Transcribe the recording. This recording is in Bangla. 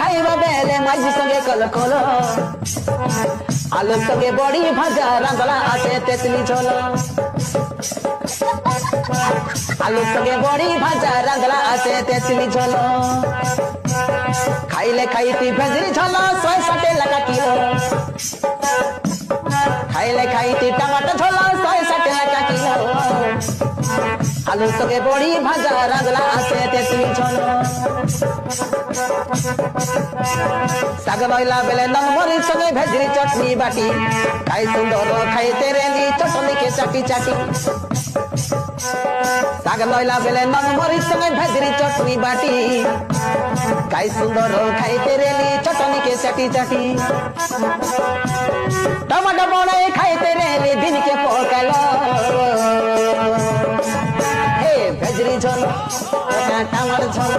খাইবা বেলে মাঝি সঙ্গে কল কল আলুর সঙ্গে বড়ি ভাজা রাঁধলা আছে তেঁতুলি ঝোল আলুর সঙ্গে বড়ি ভাজা রাঁধলা আছে তেঁতুলি ঝোল খাইলে খাইতি ভেজরি ঝোল 160 টাকা কিলো খাইলে খাইতি টমাটো ঝোল 160 টাকা কিলো আলুর সঙ্গে বড়ি ভাজা রাঁধলা আছে তেঁতুলি ঝোল শাক নইলা বেলে নমরির সঙ্গে ভেজরি চটনি বাটি খাই সুন্দর খাইতে রেলি চটনিকে চাটি চাটি শাক নইলা বেলে নমরির সঙ্গে ভেজরি চটনি বাটি খাই সুন্দর খাইতে রেলি চটনিকে চাটি চাটি টমাটো বড়াই খাইতে রেলি দিনকে পকাল হে ভেজরি ঝোল টামার ঝোল